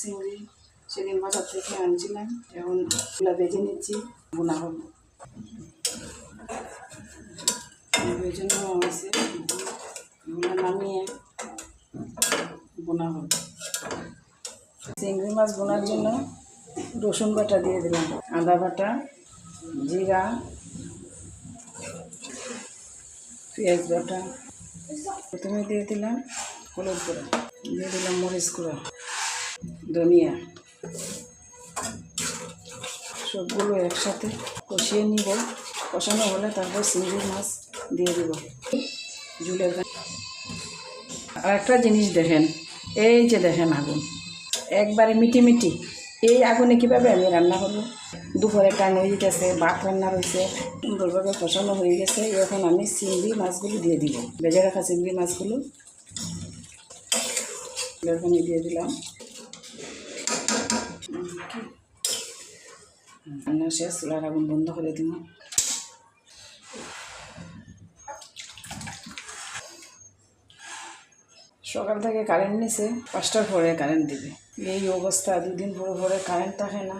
চিংড়ি সেদিন বাজার থেকে আনছিলাম, এখন এগুলো ভেজে নিচ্ছি, বোনা হবে। ওই জন্য হয়েছে এগুলো নামিয়ে বোনা হবে। চিংড়ি মাছ বোনার জন্য রসুন বাটা দিয়ে দিলাম, আদা বাটা, জিরা, পেঁয়াজ বাটা, প্রথমে দিয়ে দিলাম হলুদ গুঁড়ো, দিয়ে দিলাম মরিচ গুঁড়ো, ধনিয়া, সবগুলো একসাথে কষিয়ে নিব। কষানো হলে তারপর চিংড়ি মাছ দিয়ে দেব ঝুলের। আর একটা জিনিস দেখেন, এই যে দেখেন আগুন একবারে মিটি মিটি, এই আগুনে কীভাবে আমি রান্না করব। দুপুরে টাইম হয়ে গেছে, ভাত রান্না রয়েছে, সুন্দরভাবে কষানো হয়ে গেছে। এখন আমি চিংড়ি মাছগুলো দিয়ে দিব, ভেজে রাখা চিংড়ি মাছগুলো এরকমই দিয়ে দিলাম। রান্না শেষ, চুলার আগুন বন্ধ করে দিব। সকাল থেকে কারেন্ট নিছে, 5টার পরে কারেন্ট দিবে। এই অবস্থা, 2 দিন পরে কারেন্ট থাকে না।